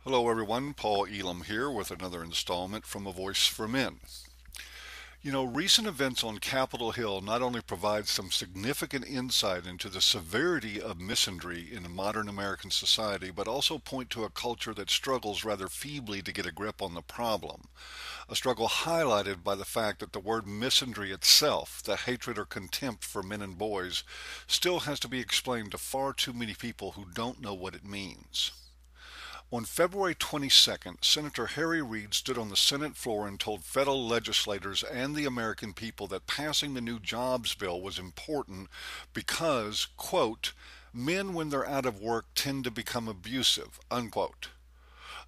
Hello everyone, Paul Elam here with another installment from A Voice for Men. Recent events on Capitol Hill not only provide some significant insight into the severity of misandry in modern American society, but also point to a culture that struggles rather feebly to get a grip on the problem. A struggle highlighted by the fact that the word misandry itself, the hatred or contempt for men and boys, still has to be explained to far too many people who don't know what it means. On February 22nd, Senator Harry Reid stood on the Senate floor and told federal legislators and the American people that passing the new jobs bill was important because, quote, men when they're out of work tend to become abusive, unquote.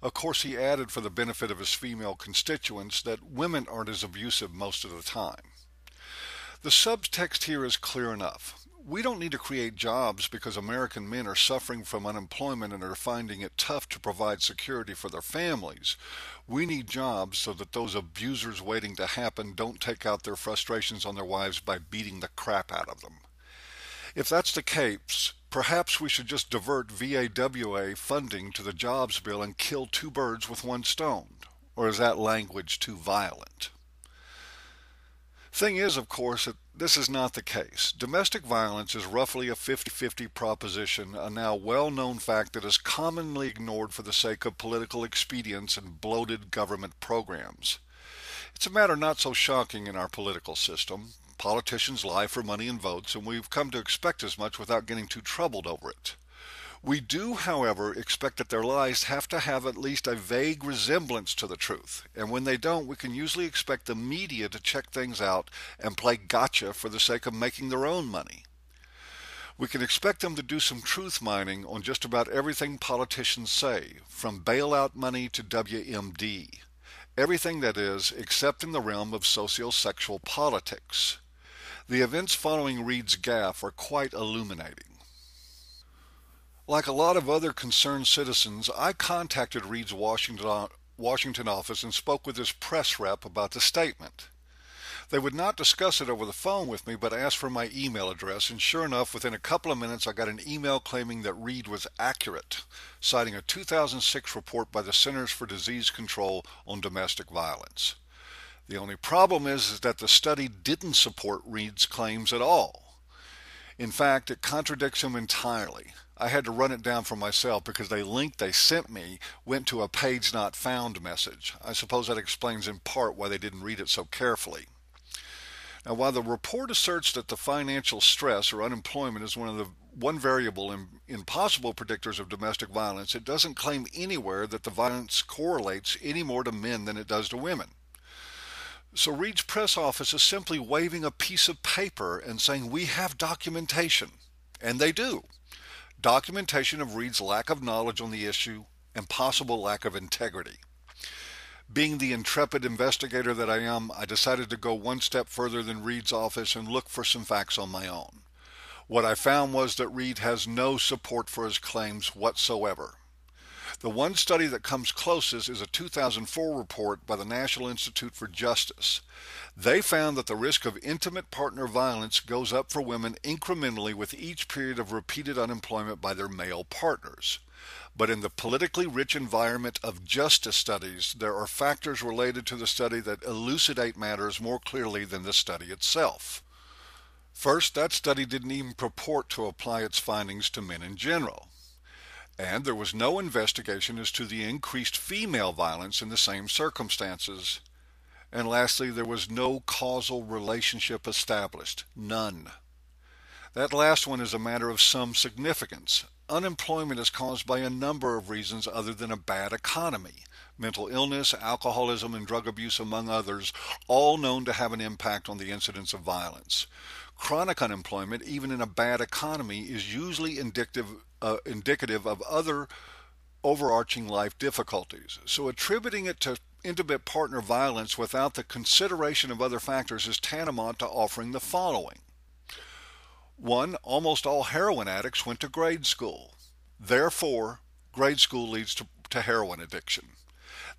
Of course, he added for the benefit of his female constituents that women aren't as abusive most of the time. The subtext here is clear enough. We don't need to create jobs because American men are suffering from unemployment and are finding it tough to provide security for their families. We need jobs so that those abusers waiting to happen don't take out their frustrations on their wives by beating the crap out of them. If that's the case, perhaps we should just divert VAWA funding to the jobs bill and kill two birds with one stone. Or is that language too violent? Thing is, of course, that this is not the case. Domestic violence is roughly a 50-50 proposition, a now well-known fact that is commonly ignored for the sake of political expedience and bloated government programs. It's a matter not so shocking in our political system. Politicians lie for money and votes, and we've come to expect as much without getting too troubled over it. We do, however, expect that their lies have to have at least a vague resemblance to the truth, and when they don't, we can usually expect the media to check things out and play gotcha for the sake of making their own money. We can expect them to do some truth mining on just about everything politicians say, from bailout money to WMD. Everything, that is, except in the realm of sociosexual politics. The events following Reid's gaffe are quite illuminating. Like a lot of other concerned citizens, I contacted Reid's Washington office and spoke with his press rep about the statement. They would not discuss it over the phone with me, but asked for my email address, and sure enough, within a couple of minutes I got an email claiming that Reid was accurate, citing a 2006 report by the Centers for Disease Control on domestic violence. The only problem is that the study didn't support Reid's claims at all. In fact, it contradicts him entirely. I had to run it down for myself because the link they sent me went to a page not found message. I suppose that explains in part why they didn't read it so carefully. Now, while the report asserts that the financial stress or unemployment is one variable in possible predictors of domestic violence, it doesn't claim anywhere that the violence correlates any more to men than it does to women. So Reid's press office is simply waving a piece of paper and saying, we have documentation. And they do. Documentation of Reid's lack of knowledge on the issue and possible lack of integrity. Being the intrepid investigator that I am, I decided to go one step further than Reid's office and look for some facts on my own. What I found was that Reid has no support for his claims whatsoever. The one study that comes closest is a 2004 report by the National Institute for Justice. They found that the risk of intimate partner violence goes up for women incrementally with each period of repeated unemployment by their male partners. But in the politically rich environment of justice studies, there are factors related to the study that elucidate matters more clearly than the study itself. First, that study didn't even purport to apply its findings to men in general. And there was no investigation as to the increased female violence in the same circumstances. And lastly, there was no causal relationship established. None. That last one is a matter of some significance. Unemployment is caused by a number of reasons other than a bad economy. Mental illness, alcoholism, and drug abuse, among others, all known to have an impact on the incidence of violence. Chronic unemployment, even in a bad economy, is usually indicative of other overarching life difficulties. So attributing it to intimate partner violence without the consideration of other factors is tantamount to offering the following. 1. Almost all heroin addicts went to grade school. Therefore, grade school leads to heroin addiction.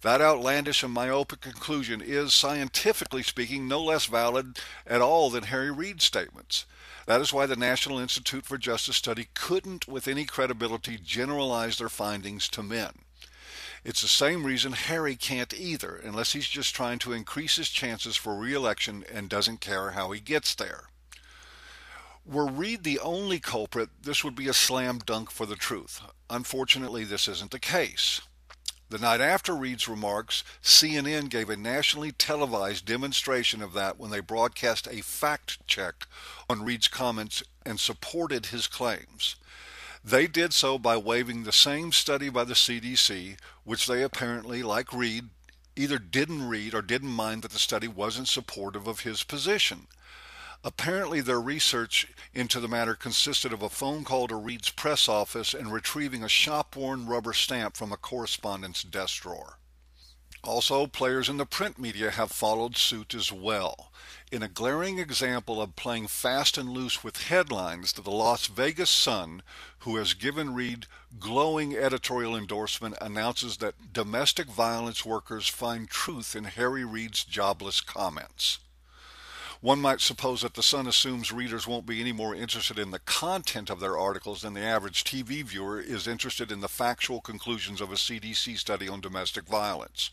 That outlandish and myopic conclusion is, scientifically speaking, no less valid at all than Harry Reid's statements. That is why the National Institute for Justice study couldn't, with any credibility, generalize their findings to men. It's the same reason Harry can't either, unless he's just trying to increase his chances for re-election and doesn't care how he gets there. Were Reid the only culprit, this would be a slam dunk for the truth. Unfortunately, this isn't the case. The night after Reid's remarks, CNN gave a nationally televised demonstration of that when they broadcast a fact check on Reid's comments and supported his claims. They did so by waiving the same study by the CDC, which they apparently, like Reid, either didn't read or didn't mind that the study wasn't supportive of his position. Apparently, their research into the matter consisted of a phone call to Reid's press office and retrieving a shop-worn rubber stamp from a correspondent's desk drawer. Also, players in the print media have followed suit as well. In a glaring example of playing fast and loose with headlines, the Las Vegas Sun, who has given Reid glowing editorial endorsement, announces that domestic violence workers find truth in Harry Reid's jobless comments. One might suppose that the Sun assumes readers won't be any more interested in the content of their articles than the average TV viewer is interested in the factual conclusions of a CDC study on domestic violence.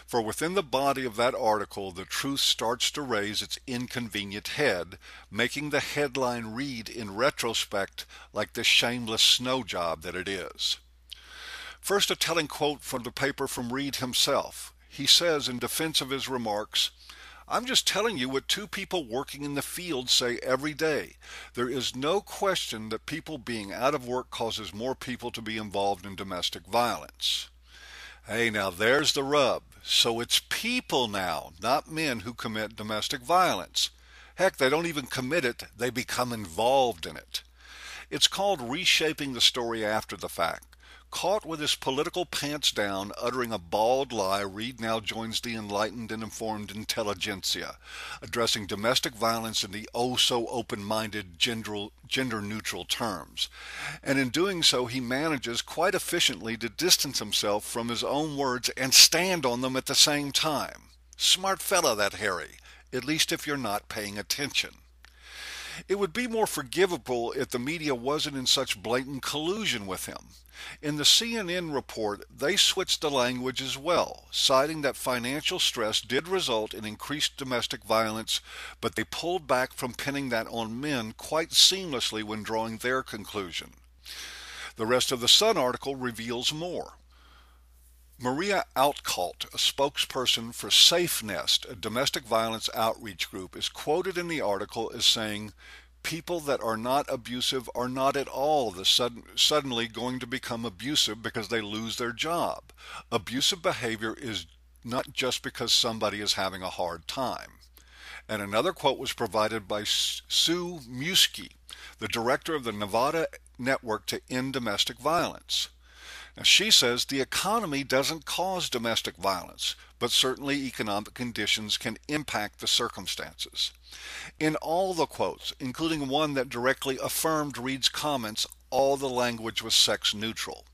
For within the body of that article, the truth starts to raise its inconvenient head, making the headline read in retrospect like the shameless snow job that it is. First, a telling quote from the paper from Reid himself. He says in defense of his remarks, "I'm just telling you what two people working in the field say every day. There is no question that people being out of work causes more people to be involved in domestic violence." Hey, now there's the rub. So it's people now, not men, who commit domestic violence. Heck, they don't even commit it, they become involved in it. It's called reshaping the story after the fact. Caught with his political pants down, uttering a bald lie, Reid now joins the enlightened and informed intelligentsia, addressing domestic violence in the oh-so-open-minded gender-neutral terms. And in doing so, he manages quite efficiently to distance himself from his own words and stand on them at the same time. Smart fella, that Harry, at least if you're not paying attention. It would be more forgivable if the media wasn't in such blatant collusion with him. In the CNN report, they switched the language as well, citing that financial stress did result in increased domestic violence, but they pulled back from pinning that on men quite seamlessly when drawing their conclusion. The rest of the Sun article reveals more. Maria Outcalt, a spokesperson for Safe Nest, a domestic violence outreach group, is quoted in the article as saying, "People that are not abusive are not at all suddenly going to become abusive because they lose their job. Abusive behavior is not just because somebody is having a hard time." And another quote was provided by Sue Muskie, the director of the Nevada Network to End Domestic Violence. Now, she says the economy doesn't cause domestic violence, but certainly economic conditions can impact the circumstances. In all the quotes, including one that directly affirmed Reid's comments, all the language was sex neutral.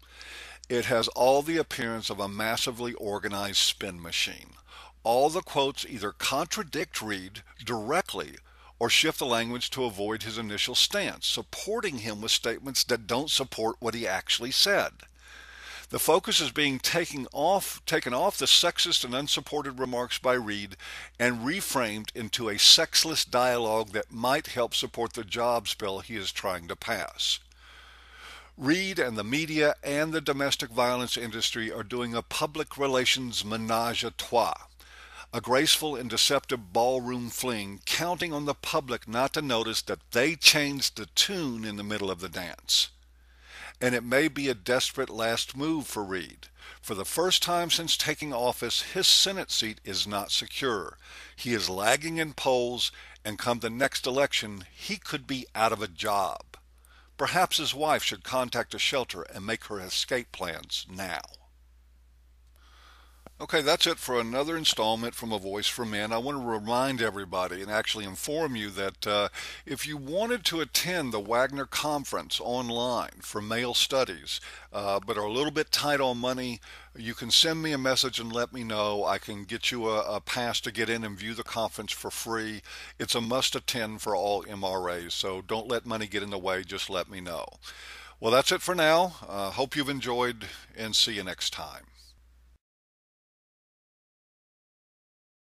It has all the appearance of a massively organized spin machine. All the quotes either contradict Reid directly or shift the language to avoid his initial stance, supporting him with statements that don't support what he actually said. The focus is being taken off the sexist and unsupported remarks by Reid and reframed into a sexless dialogue that might help support the jobs bill he is trying to pass. Reid and the media and the domestic violence industry are doing a public relations menage a trois, a graceful and deceptive ballroom fling, counting on the public not to notice that they changed the tune in the middle of the dance. And it may be a desperate last move for Reid. For the first time since taking office, his Senate seat is not secure. He is lagging in polls, and come the next election, he could be out of a job. Perhaps his wife should contact a shelter and make her escape plans now. Okay, that's it for another installment from A Voice for Men. I want to remind everybody and actually inform you that if you wanted to attend the Wagner Conference online for male studies, but are a little bit tight on money, you can send me a message and let me know. I can get you a pass to get in and view the conference for free. It's a must attend for all MRAs, so don't let money get in the way. Just let me know. Well, that's it for now. Hope you've enjoyed, and see you next time.